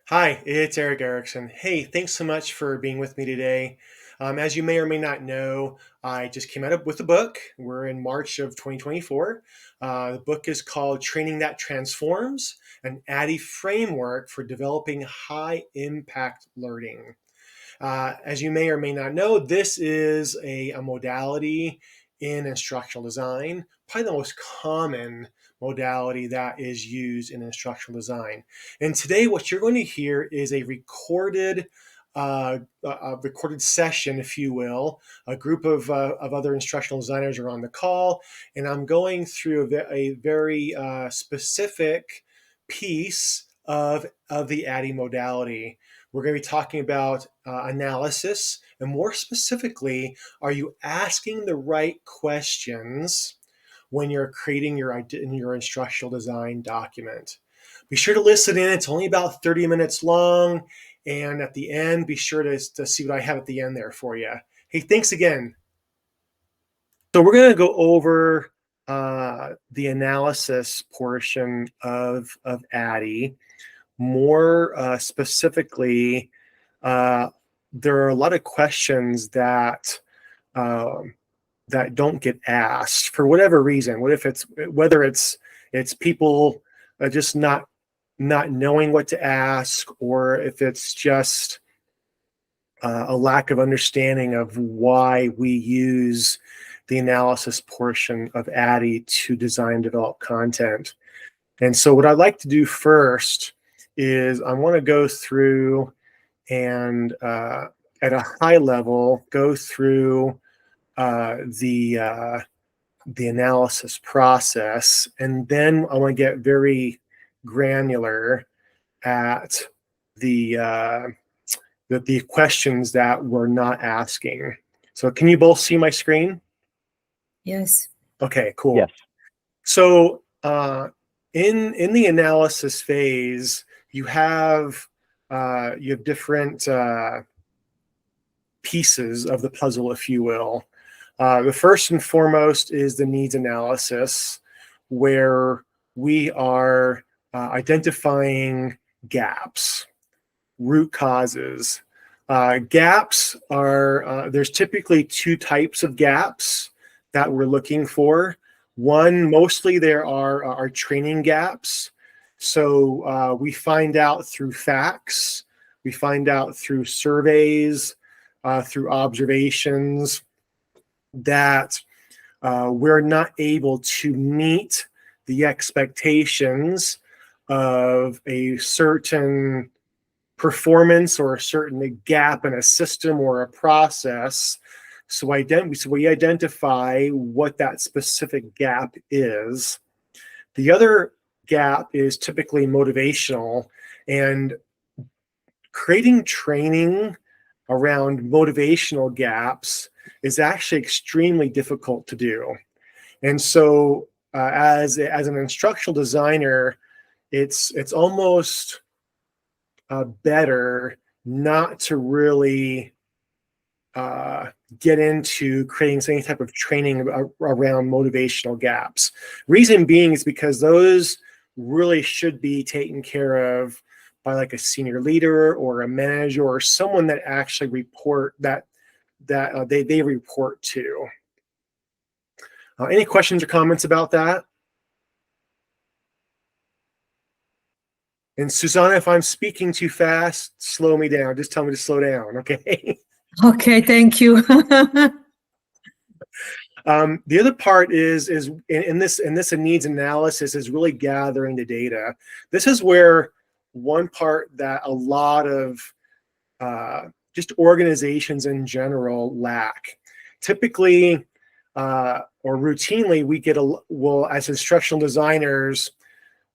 Hi, it's Eric Erickson. Hey, thanks so much for being with me today. As you may or may not know, I just came out with a book. We're in March of 2024. The book is called Training That Transforms, an ADDIE framework for developing high impact learning. As you may or may not know, this is a modality in instructional design, probably the most common modality that is used in instructional design. And today, what you're going to hear is a recorded session, if you will. A group of other instructional designers are on the call, and I'm going through a very specific piece of the ADDIE modality. We're going to be talking about analysis, and more specifically, are you asking the right questions when you're creating your instructional design document? Be sure to listen in. It's only about 30 minutes long, and at the end, be sure to see what I have at the end there for you. Hey, thanks again. So we're going to go over the analysis portion of ADDIE. More specifically, there are a lot of questions that don't get asked for whatever reason. Whether it's people just not knowing what to ask, or if it's just a lack of understanding of why we use the analysis portion of ADDIE to design and develop content. And so what I'd like to do first is I want to go through and at a high level, go through the analysis process, and then I want to get very granular at the questions that we're not asking. So can you both see my screen? Yes. Okay, cool. Yes. So in the analysis phase, you have different pieces of the puzzle, if you will. The first and foremost is the needs analysis, where we are identifying gaps, root causes. Gaps are, there's typically two types of gaps that we're looking for. One, mostly there are training gaps. So we find out through facts, we find out through surveys, through observations, that we're not able to meet the expectations of a certain performance or a certain gap in a system or a process. So we identify what that specific gap is. The other gap is typically motivational, and creating training around motivational gaps is actually extremely difficult to do. And so as an instructional designer, it's almost better not to really get into creating any type of training around motivational gaps. Reason being is because those really should be taken care of by like a senior leader or a manager or someone that actually report that they report to. Any questions or comments about that? And Susanna, if I'm speaking too fast, slow me down. Just tell me to slow down, okay? Okay, thank you. The other part is in this needs analysis is really gathering the data. This is where one part that a lot of just organizations in general lack. Typically or routinely, we get as instructional designers,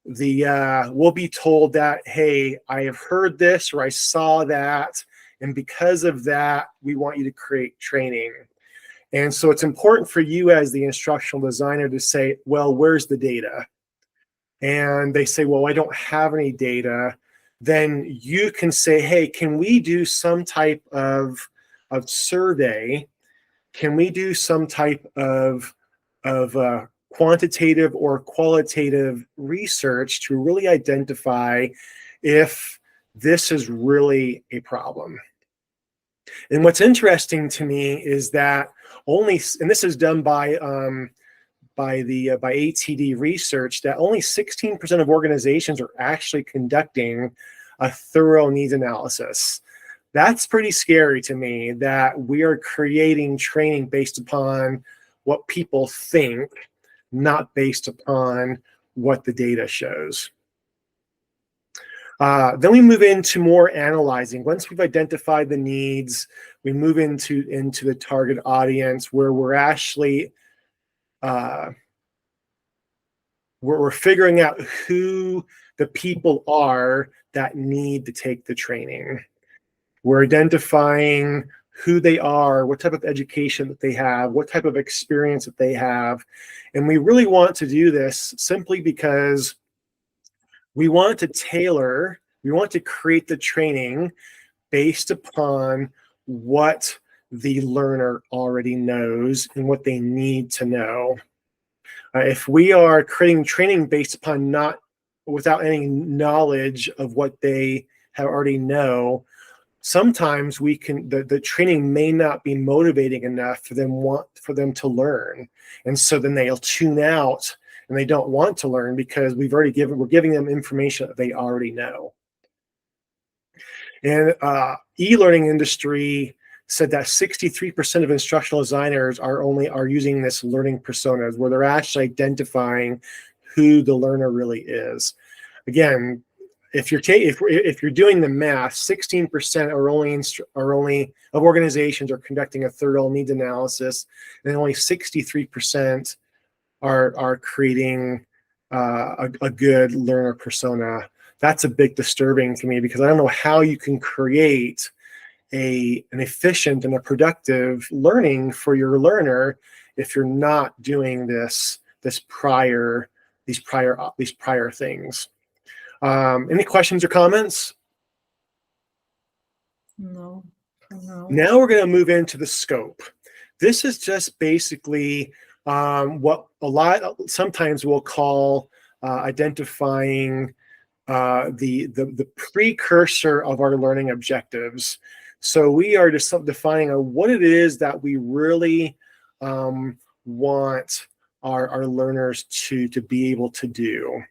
we'll be told that, hey, I have heard this or I saw that, and because of that, we want you to create training. And so it's important for you as the instructional designer to say, well, where's the data? And they say, well, I don't have any data. Then you can say, hey, can we do some type of survey? Can we do some type of quantitative or qualitative research to really identify if this is really a problem. And what's interesting to me is that and this is done by ADDIE research, that only 16% of organizations are actually conducting a thorough needs analysis. That's pretty scary to me, that we are creating training based upon what people think, not based upon what the data shows. Then we move into more analyzing. Once we've identified the needs, we move into the target audience, where we're actually we're figuring out who the people are that need to take the training. We're identifying who they are, what type of education that they have, what type of experience that they have. And we really want to do this simply because we want to tailor, we want to create the training based upon what the learner already knows and what they need to know. If we are creating training based upon without any knowledge of what they have already know, sometimes the training may not be motivating enough for them to learn, and so then they'll tune out and they don't want to learn because we're giving them information that they already know. And e-learning industry said that 63% of instructional designers are using this learning personas, where they're actually identifying who the learner really is. Again, if you're doing the math, 16% of organizations are conducting a thorough needs analysis, and only 63% are creating a good learner persona. That's a bit disturbing to me, because I don't know how you can create an efficient and a productive learning for your learner if you're not doing these prior things. Any questions or comments? No. Now we're going to move into the scope. This is just basically what sometimes we'll call identifying the precursor of our learning objectives. So we are just defining what it is that we really want our learners to be able to do.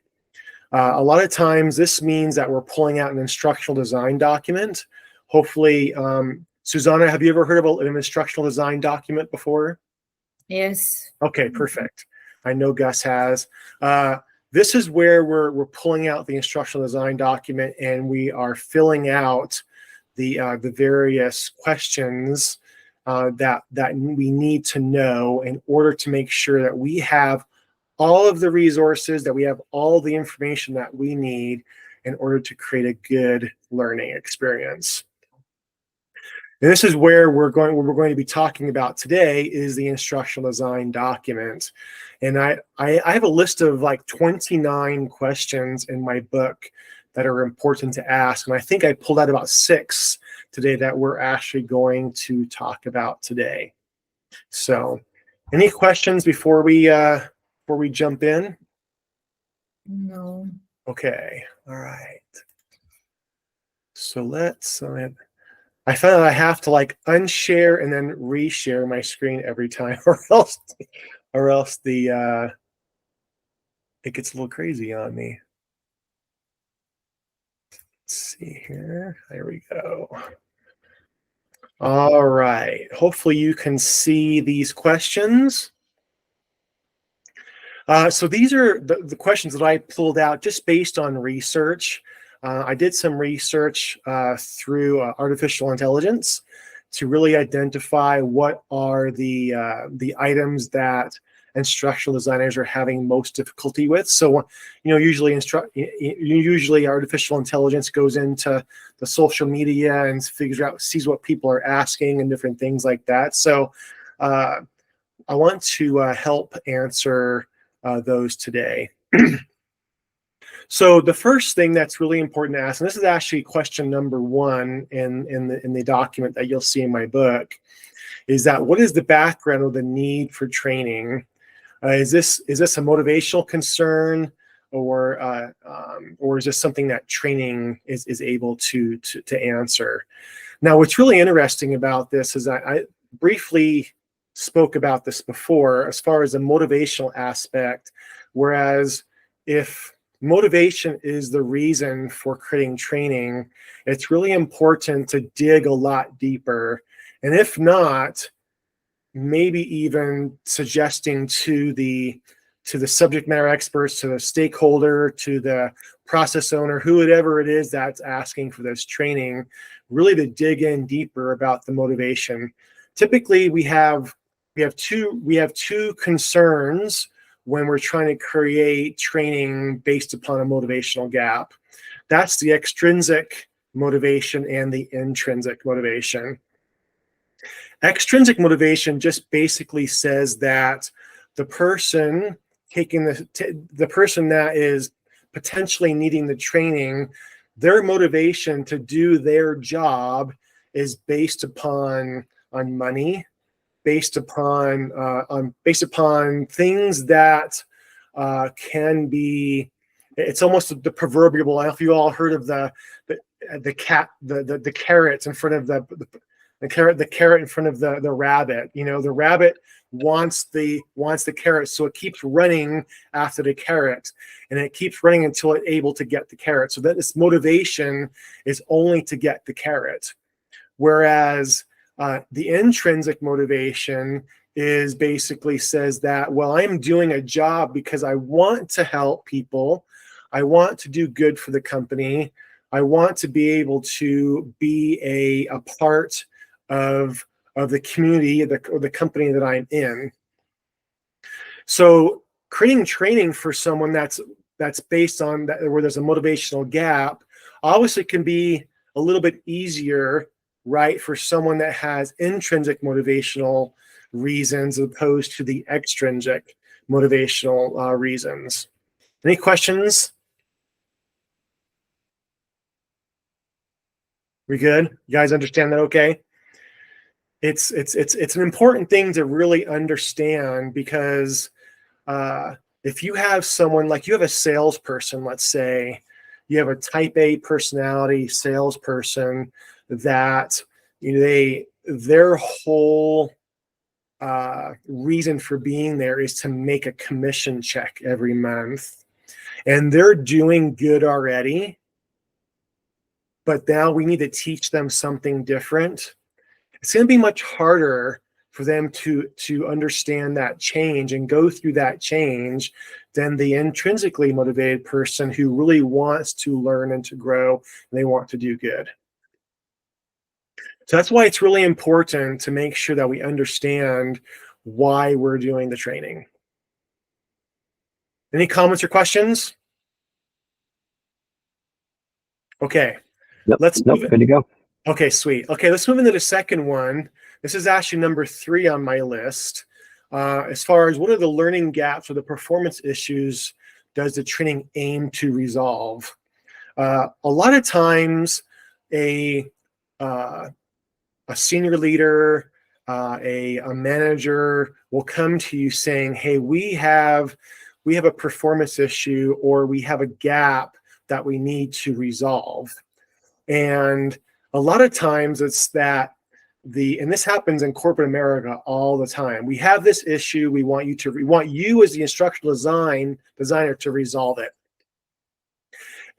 A lot of times this means that we're pulling out an instructional design document. Hopefully, Susanna, have you ever heard of an instructional design document before? Yes. Okay, perfect. I know Gus has. This is where we're pulling out the instructional design document, and we are filling out the various questions that we need to know in order to make sure that we have all of the resources, that we have all the information that we need in order to create a good learning experience. And this is where we're going to be talking about today, is the instructional design document. And I have a list of like 29 questions in my book that are important to ask. And I think I pulled out about 6 today that we're actually going to talk about today. So any questions before we jump in? No. Okay. All right. So I found that I have to like unshare and then reshare my screen every time, or else it gets a little crazy on me. Let's see here. There we go. All right. Hopefully you can see these questions. So these are the questions that I pulled out just based on research. I did some research through artificial intelligence to really identify what are the items that instructional designers are having most difficulty with. So, usually artificial intelligence goes into the social media and sees what people are asking and different things like that. So, I want to help answer those today. So the first thing that's really important to ask, and this is actually question number 1 in the document that you'll see in my book, is that what is the background of the need for training? Is this a motivational concern, or is this something that training is able to answer? Now, what's really interesting about this is I briefly spoke about this before as far as the motivational aspect, whereas if motivation is the reason for creating training, it's really important to dig a lot deeper. And if not, maybe even suggesting to the subject matter experts, to the stakeholder, to the process owner, whoever it is that's asking for this training, really to dig in deeper about the motivation. Typically, we have two concerns when we're trying to create training based upon a motivational gap. That's the extrinsic motivation and the intrinsic motivation. Extrinsic motivation just basically says that the person taking the person that is potentially needing the training, their motivation to do their job is based upon money, based upon things that can be. It's almost the proverbial. I don't know if you all heard of the carrots in front of the carrot in front of the rabbit. You know, the rabbit wants the carrot, so it keeps running after the carrot, and it keeps running until it's able to get the carrot. So that its motivation is only to get the carrot, whereas the intrinsic motivation is basically says that, well, I'm doing a job because I want to help people, I want to do good for the company, I want to be able to be a part of the community or the company that I'm in. So creating training for someone that's based on that, where there's a motivational gap, obviously can be a little bit easier, right, for someone that has intrinsic motivational reasons as opposed to the extrinsic motivational reasons. Any questions? We good? You guys understand that okay? It's an important thing to really understand, because if you have someone, like you have a salesperson, let's say you have a type A personality salesperson that, you know, their whole reason for being there is to make a commission check every month, and they're doing good already, but now we need to teach them something different. It's going to be much harder for them to understand that change and go through that change than the intrinsically motivated person who really wants to learn and to grow, and they want to do good. So that's why it's really important to make sure that we understand why we're doing the training. Any comments or questions? Okay. Nope, good to go. Okay, sweet. Okay, let's move into the second one. This is actually number 3 on my list. As far as what are the learning gaps or the performance issues does the training aim to resolve? A lot of times a senior leader, a manager will come to you saying, hey, we have a performance issue, or we have a gap that we need to resolve. And a lot of times it's that and this happens in corporate America all the time. We have this issue. We want you as the instructional designer to resolve it.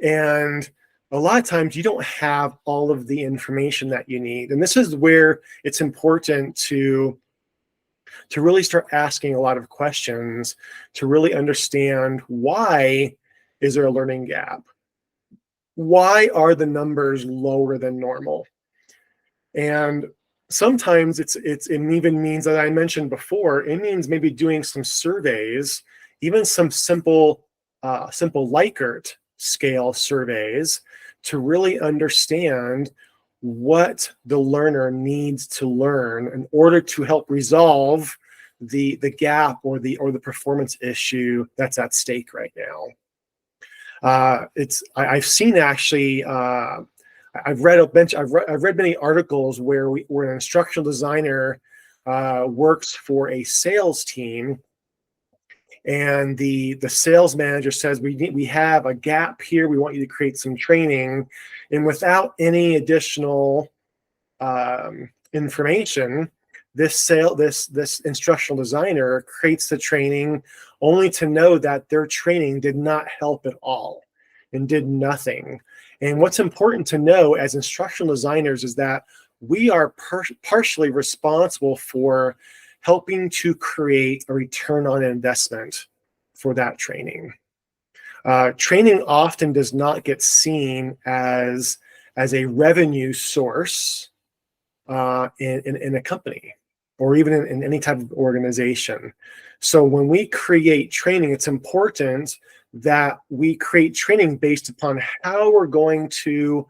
And a lot of times you don't have all of the information that you need. And this is where it's important to really start asking a lot of questions to really understand, why is there a learning gap? Why are the numbers lower than normal? And sometimes it even means, that I mentioned before, it means maybe doing some surveys, even some simple Likert scale surveys, to really understand what the learner needs to learn in order to help resolve the gap or the performance issue that's at stake right now. I've seen actually. I've read many articles where an instructional designer works for a sales team, and the sales manager says, we have a gap here, we want you to create some training, and without any additional information, this instructional designer creates the training only to know that their training did not help at all and did nothing. And what's important to know as instructional designers is that we are partially responsible for helping to create a return on investment for that training. Training often does not get seen as a revenue source in a company, or even in any type of organization. So when we create training, it's important that we create training based upon how we're going to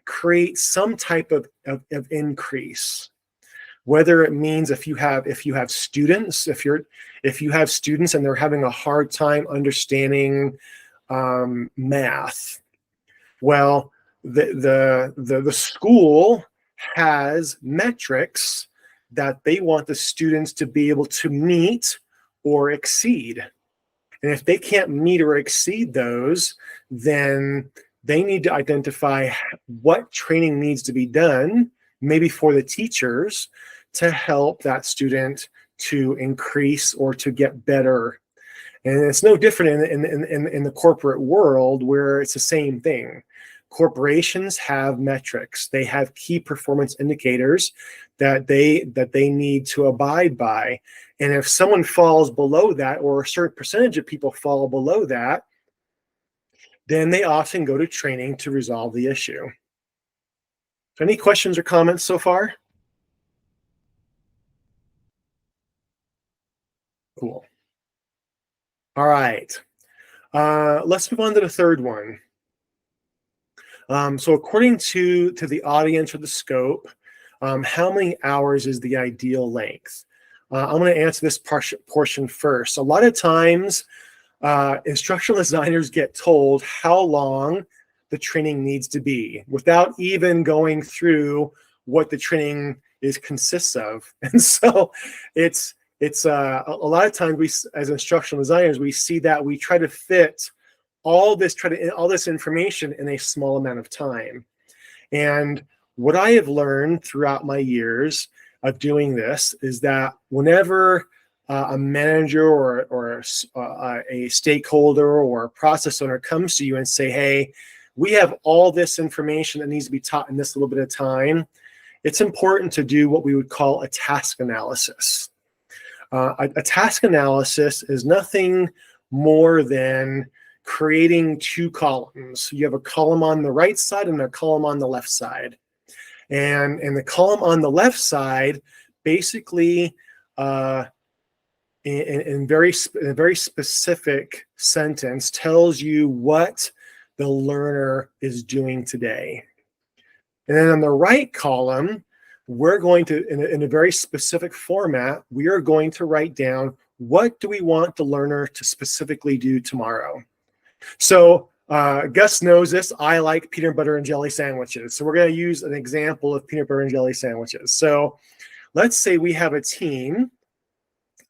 create some type of increase. Whether it means if you have students, if you have students and they're having a hard time understanding math, well, the school has metrics that they want the students to be able to meet or exceed. And if they can't meet or exceed those, then they need to identify what training needs to be done, maybe for the teachers, to help that student to increase or to get better. And it's no different in the corporate world, where it's the same thing. Corporations have metrics. They have key performance indicators that they need to abide by. And if someone falls below that, or a certain percentage of people fall below that, then they often go to training to resolve the issue. Any questions or comments so far? Cool. All right. Let's move on to the third one. So according to the audience or the scope, how many hours is the ideal length? I'm going to answer this portion first. A lot of times, instructional designers get told how long the training needs to be without even going through what the training consists of. And so it's a lot of times we, as instructional designers, we see that we try to fit all this information in a small amount of time. And what I have learned throughout my years of doing this is that whenever a manager or a stakeholder or a process owner comes to you and say, hey, we have all this information that needs to be taught in this little bit of time, it's important to do what we would call a task analysis. A task analysis is nothing more than creating two columns. You have a column on the right side and a column on the left side. And the column on the left side basically in a very specific sentence tells you what the learner is doing today. And then on the right column, we're going to, in a very specific format, we are going to write down what do we want the learner to specifically do tomorrow. So Gus knows this. I like peanut butter and jelly sandwiches. So we're going to use an example of peanut butter and jelly sandwiches. So let's say we have a team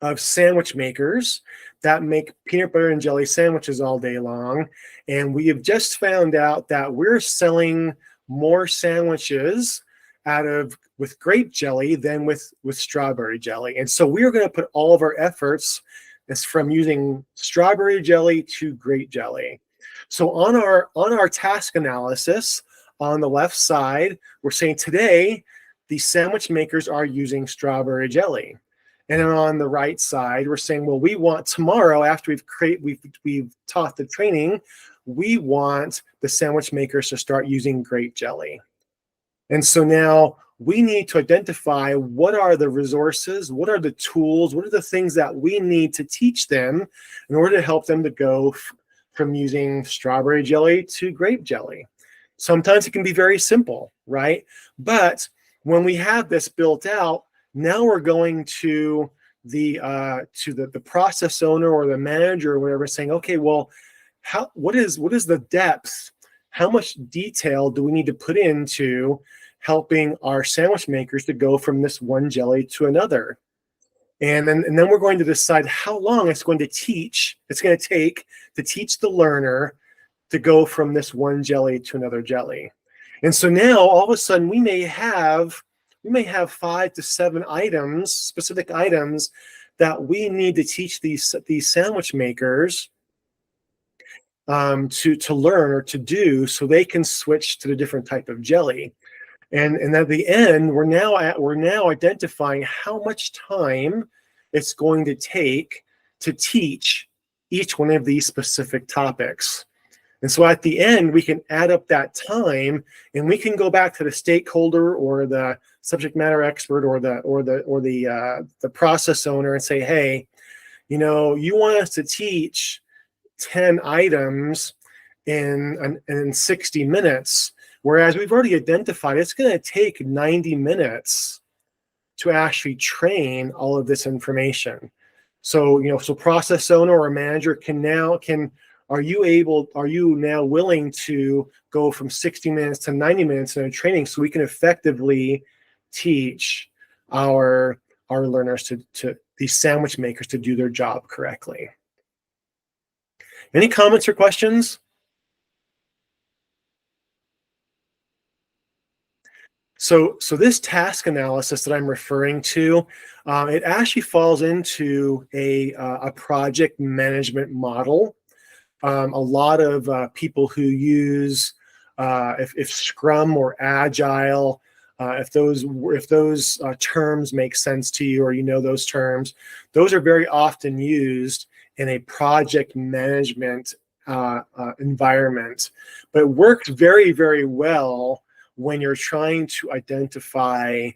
of sandwich makers that make peanut butter and jelly sandwiches all day long. And we have just found out that we're selling more sandwiches with grape jelly than with strawberry jelly. And so we're going to put all of our efforts from using strawberry jelly to grape jelly. So on our task analysis, on the left side, we're saying today, the sandwich makers are using strawberry jelly. And then on the right side, we're saying, well, we want tomorrow, after we've taught the training, we want the sandwich makers to start using grape jelly. And so now we need to identify what are the resources, what are the tools, what are the things that we need to teach them in order to help them to go from using strawberry jelly to grape jelly. Sometimes it can be very simple, right? But when we have this built out, now we're going to the process owner or the manager or whatever, saying, okay, well, what is the depth? How much detail do we need to put into helping our sandwich makers to go from this one jelly to another? And then we're going to decide how long it's going to take to teach the learner to go from this one jelly to another jelly. And so now all of a sudden we may have 5 to 7 items, specific items, that we need to teach these sandwich makers to learn or to do, so they can switch to the different type of jelly. And at the end, we're now identifying how much time it's going to take to teach each one of these specific topics. And so at the end, we can add up that time, and we can go back to the stakeholder or the subject matter expert or the process owner and say, hey, you want us to teach 10 items in 60 minutes, whereas we've already identified it's going to take 90 minutes to actually train all of this information. So, so process owner or manager are you now willing to go from 60 minutes to 90 minutes in a training, so we can effectively teach our learners to these sandwich makers to do their job correctly? Any comments or questions? So this task analysis that I'm referring to, it actually falls into a project management model. A lot of people who use, if Scrum or Agile, if those terms make sense to you, or those terms, those are very often used in a project management environment. But it works very, very well when you're trying to identify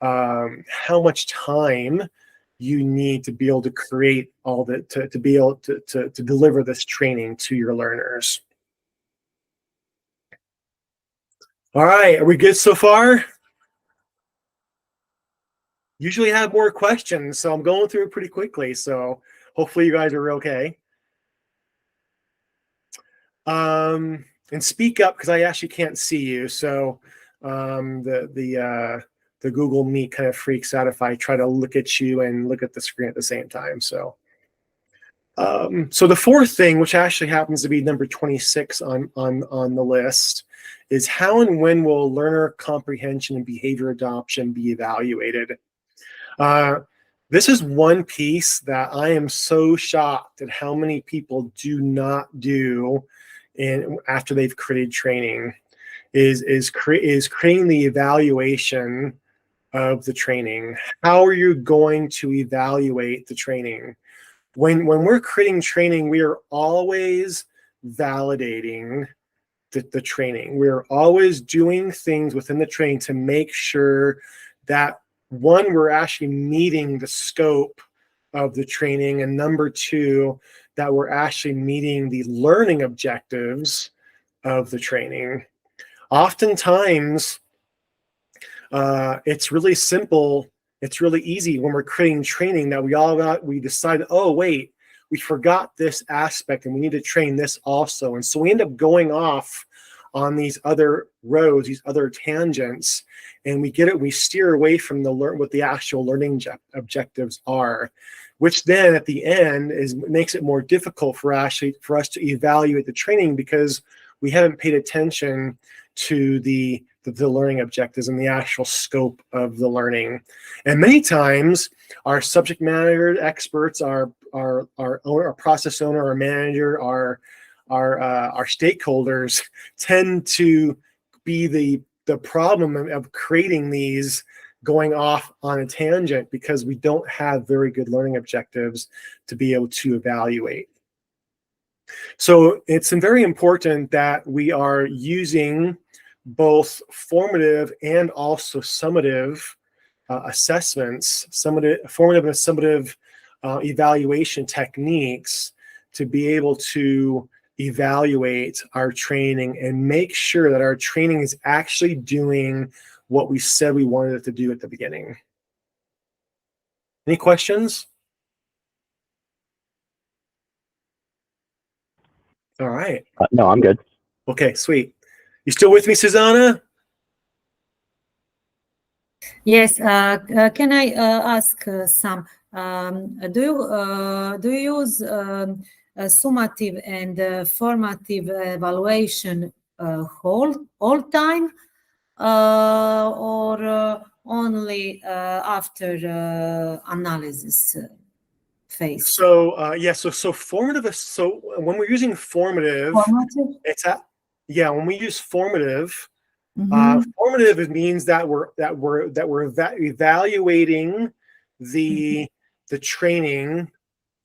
how much time you need to be able to create all that, to be able to deliver this training to your learners. All right, are we good so far? Usually have more questions, so I'm going through it pretty quickly, so hopefully you guys are okay. And speak up, because I actually can't see you, so the Google Meet kind of freaks out if I try to look at you and look at the screen at the same time. So the fourth thing, which actually happens to be number 26 on the list, is how and when will learner comprehension and behavior adoption be evaluated? This is one piece that I am so shocked at how many people do not do after they've created training, is creating the evaluation of the training. How are you going to evaluate the training? When we're creating training, we are always validating the training. We're always doing things within the training to make sure that, one, we're actually meeting the scope of the training, and number two, that we're actually meeting the learning objectives of the training. Oftentimes, it's really simple. It's really easy when we're creating training that we decide, oh, wait, we forgot this aspect and we need to train this also. And so we end up going off on these other roads, these other tangents, and we steer away from what the actual learning objectives are, which then at the end makes it more difficult for us to evaluate the training, because we haven't paid attention to the learning objectives and the actual scope of the learning. And many times our subject matter experts, our process owner, our manager, our stakeholders tend to be the problem of creating these, going off on a tangent, because we don't have very good learning objectives to be able to evaluate. So it's very important that we are using both formative and also summative assessments, formative and summative evaluation techniques, to be able to evaluate our training and make sure that our training is actually doing what we said we wanted it to do at the beginning. Any questions? All right. No, I'm good. Okay, sweet. You still with me, Susanna? Yes. Can I ask some? Do you use summative and formative evaluation all time, or only after analysis phase? So so formative is, so when we're using formative, Formative. yeah, when we use formative, Mm-hmm. formative, it means that we're evaluating the training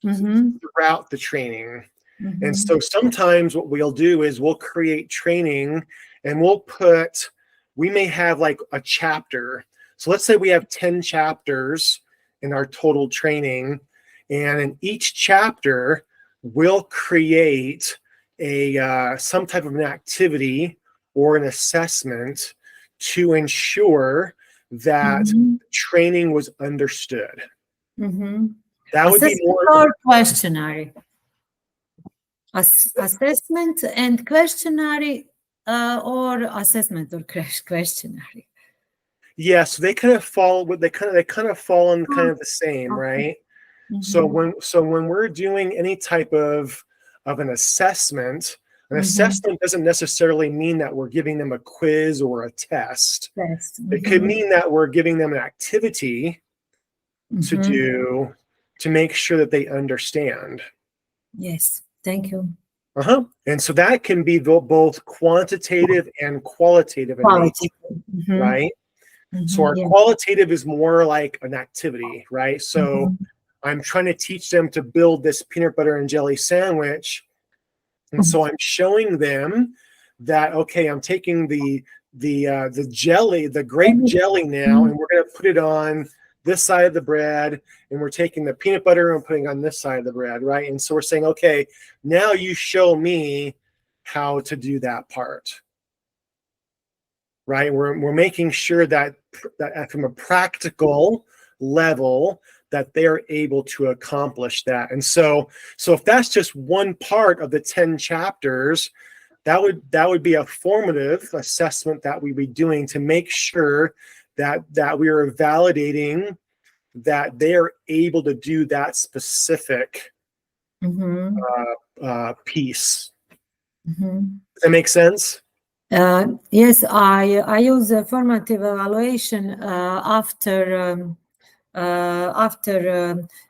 Mm-hmm. throughout the training. And Mm-hmm. so sometimes what we'll do is we'll create training and we may have like a chapter. So let's say we have 10 chapters in our total training. And in each chapter, we'll create some type of an activity or an assessment to ensure that Mm-hmm. training was understood. Mm-hmm. That would be Assessment more. or questionnaire? Assessment and questionnaire, or assessment or questionnaire? Yeah, so they kind of fall with they kind of fall in kind of the same, Okay. right? So Mm-hmm. when we're doing any type of an assessment, an Mm-hmm. assessment doesn't necessarily mean that we're giving them a quiz or a test. Test. It could Mm-hmm. mean that we're giving them an activity to Mm-hmm. do to make sure that they understand. Yes. Thank you. And so that can be both quantitative and qualitative in nature, Quality. Mm-hmm. right? So Mm-hmm. our Yeah. qualitative is more like an activity, right? So Mm-hmm. I'm trying to teach them to build this peanut butter and jelly sandwich. And so I'm showing them that, okay, I'm taking the jelly, the grape jelly now, and we're going to put it on this side of the bread, and we're taking the peanut butter and putting it on this side of the bread, right? And so we're saying, okay, now you show me how to do that part, right? We're making sure that from a practical level that they're able to accomplish that. And so if that's just one part of the 10 chapters, that would be a formative assessment that we'd be doing to make sure that we are validating that they are able to do that specific Mm-hmm. piece. Mm-hmm. Does that make sense? Yes, I use formative evaluation after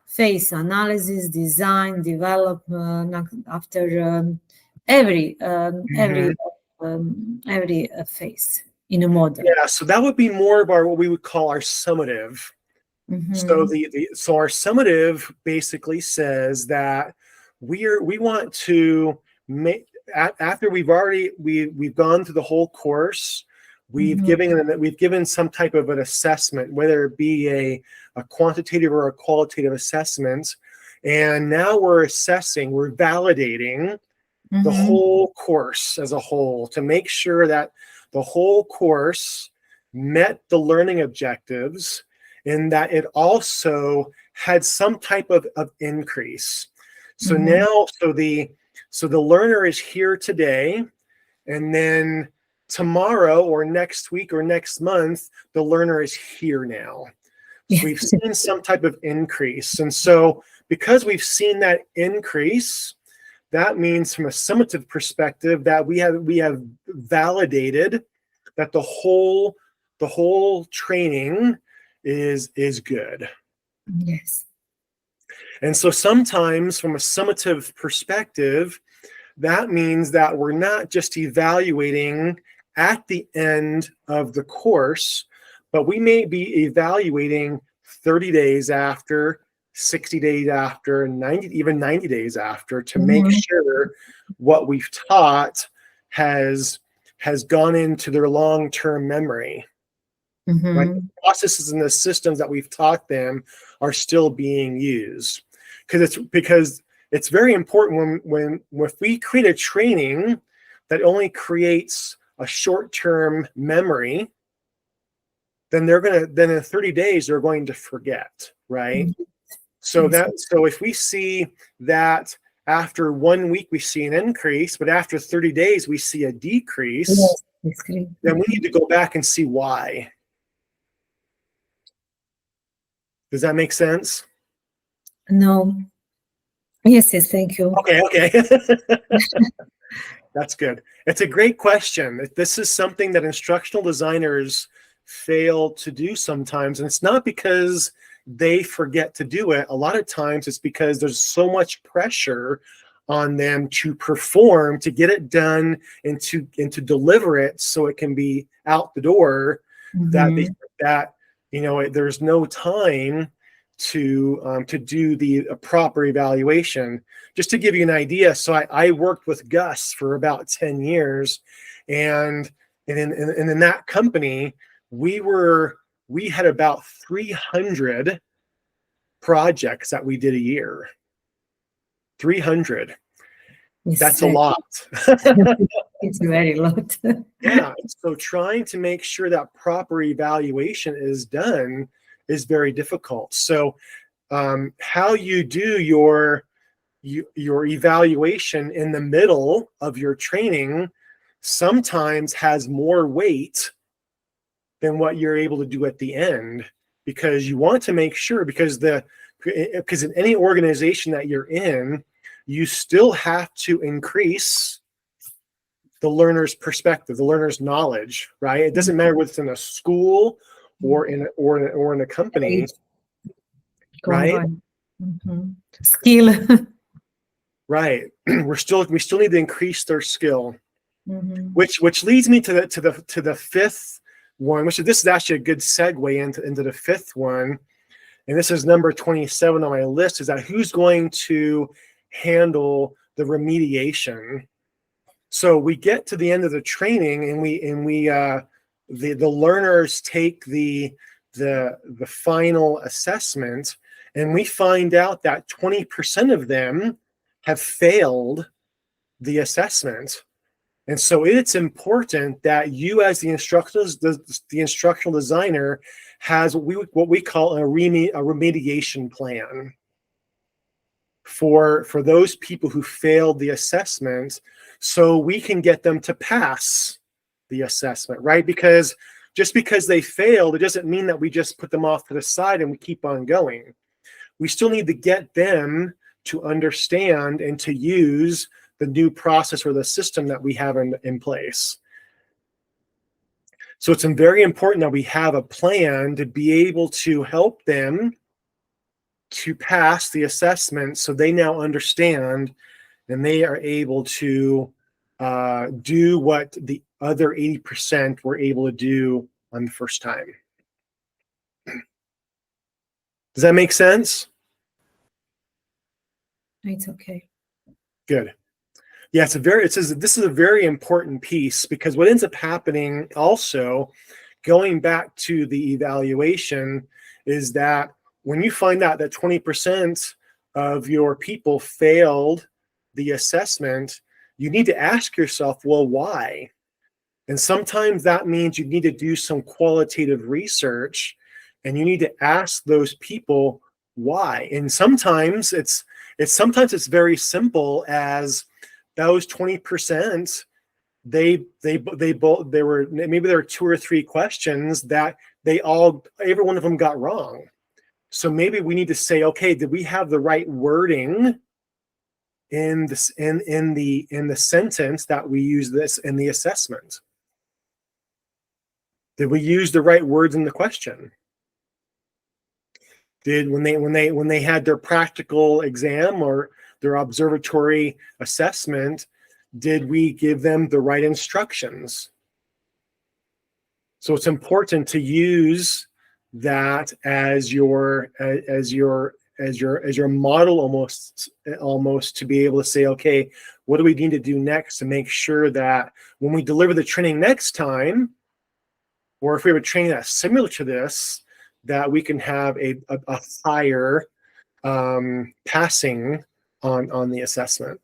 phase analysis, design, development, after Mhm. every phase in a model. Yeah, so that would be more of our what we would call our summative. So Mm-hmm. so our summative basically says that we want to make after we've gone through the whole course, we've given some type of an assessment, whether it be a quantitative or a qualitative assessment, and now we're validating the Mm-hmm. whole course as a whole to make sure that the whole course met the learning objectives and that it also had some type of increase. So Mm-hmm. now, so the learner is here today, and then tomorrow or next week or next month, the learner is here now. So we've seen some type of increase. And so because we've seen that increase, that means from a summative perspective that we have validated that the whole training is good. Yes. And so sometimes from a summative perspective, that means that we're not just evaluating at the end of the course, but we may be evaluating 30 days after, 60 days after, 90 days after to make Mm-hmm. sure what we've taught has gone into their long-term memory. Mm-hmm. Right? The processes and the systems that we've taught them are still being used. Because it's very important when if we create a training that only creates a short-term memory, then then in 30 days they're going to forget, right? Mm-hmm. So Yes. if we see that after 1 week we see an increase, but after 30 days we see a decrease, Yes. It's great. then we need to go back and see why. Does that make sense? No. Yes, thank you. Okay. That's good. It's a great question. This is something that instructional designers fail to do sometimes. And it's not because they forget to do it. A lot of times it's because there's so much pressure on them to perform, to get it done, and to deliver it so it can be out the door, that there's no time to do the proper evaluation. Just to give you an idea, so I worked with Gus for about 10 years, and in that company, we had about 300 projects that we did a year. 300. That's a lot. It's very lot. Yeah. So trying to make sure that proper evaluation is done is very difficult. So how you do your evaluation in the middle of your training sometimes has more weight than what you're able to do at the end, because you want to make sure, because in any organization that you're in, you still have to increase the learner's perspective, the learner's knowledge, right? It doesn't matter whether it's in a school or in a company, right? Skill. Right. We still need to increase their skill, which leads me to the fifth one, this is actually a good segue into the fifth one, and this is number 27 on my list. Is that who's going to handle the remediation? So we get to the end of the training, and the learners take the final assessment, and we find out that 20% of them have failed the assessment. And so it's important that you, as the instructional designer, has what we call a remediation plan for those people who failed the assessment, so we can get them to pass the assessment, right? Because just because they failed, it doesn't mean that we just put them off to the side and we keep on going. We still need to get them to understand and to use the new process or the system that we have in place. So it's very important that we have a plan to be able to help them to pass the assessment, so they now understand and they are able to do what the other 80% were able to do on the first time. Does that make sense? It's okay. Good. Yeah, this is a very important piece, because what ends up happening also, going back to the evaluation, is that when you find out that 20% of your people failed the assessment, you need to ask yourself, well, why? And sometimes that means you need to do some qualitative research, and you need to ask those people why. And sometimes it's very simple as those 20%, maybe there were 2 or 3 questions that every one of them got wrong. So maybe we need to say, okay, did we have the right wording in the sentence that we use this in the assessment? Did we use the right words in the question? When they had their practical exam or their observatory assessment, did we give them the right instructions? So it's important to use that as your model, almost to be able to say, okay, what do we need to do next to make sure that when we deliver the training next time, or if we have a training that's similar to this, that we can have a higher passing on the assessment.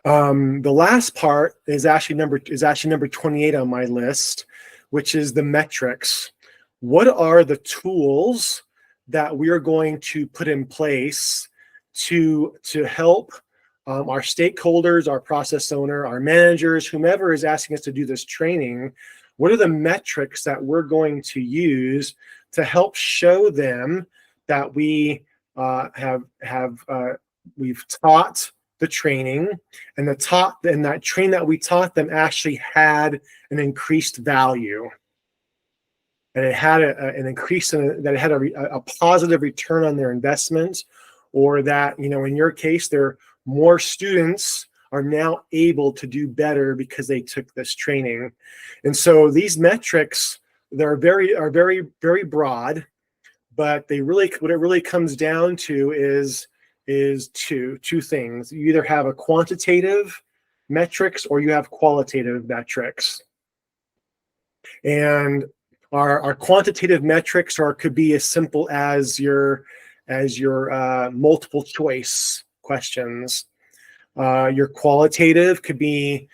The last part is actually number 28 on my list, which is the metrics. What are the tools that we are going to put in place to help our stakeholders, our process owner, our managers, whomever is asking us to do this training? what are the metrics that we're going to use to help show them that we we've taught the training, and that training that we taught them actually had an increased value, and it had an increase that it had a positive return on their investment, or that, in your case, more students are now able to do better because they took this training. And so these metrics, they're very, very broad, but what it really comes down to is two things. You either have a quantitative metrics or you have qualitative metrics. And our quantitative metrics could be as simple as your multiple choice questions. Your qualitative could be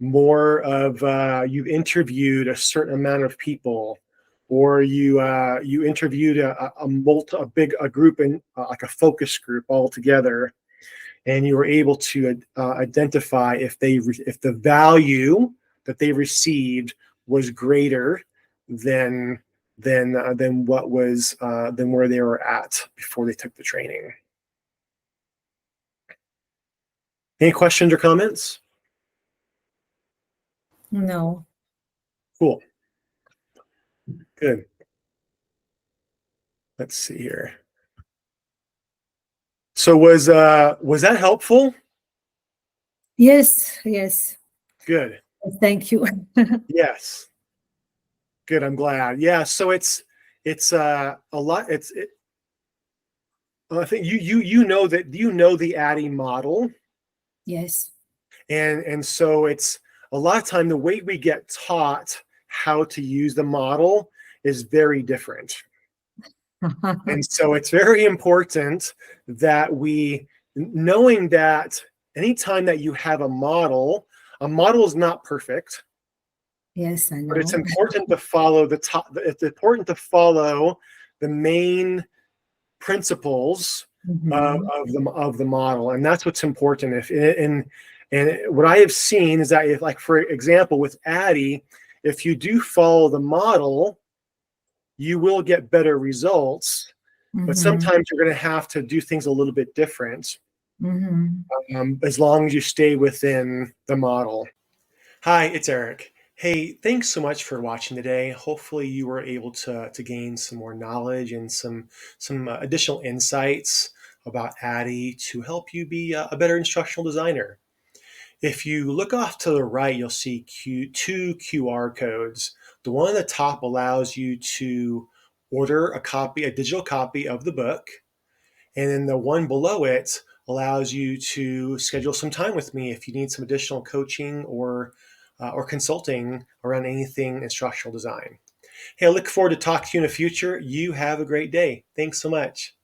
more of you've interviewed a certain amount of people, or you interviewed a group in like a focus group all together, and you were able to identify if the value that they received was greater than what was than where they were at before they took the training. Any questions or comments? No. Cool. Good. Let's see here. So was that helpful? Yes. Good. Thank you. Yes. Good. I'm glad. Yeah. So it's a lot. I think you know the ADDIE model. Yes. And so it's a lot of time the way we get taught how to use the model is very different. And so it's very important that knowing that anytime that you have a model is not perfect. Yes, I know. But it's important to follow it's important to follow the main principles of the model, and that's what's important. And what I have seen is that, like for example, with ADDIE, if you do follow the model, you will get better results. But sometimes you're going to have to do things a little bit different, as long as you stay within the model. Hi, it's Eric. Hey, thanks so much for watching today. Hopefully you were able to gain some more knowledge and some additional insights about ADDIE to help you be a better instructional designer. If you look off to the right, you'll see two QR codes. The one at the top allows you to order a digital copy of the book. And then the one below it allows you to schedule some time with me if you need some additional coaching or consulting around anything instructional design. Hey, I look forward to talking to you in the future. You have a great day. Thanks so much.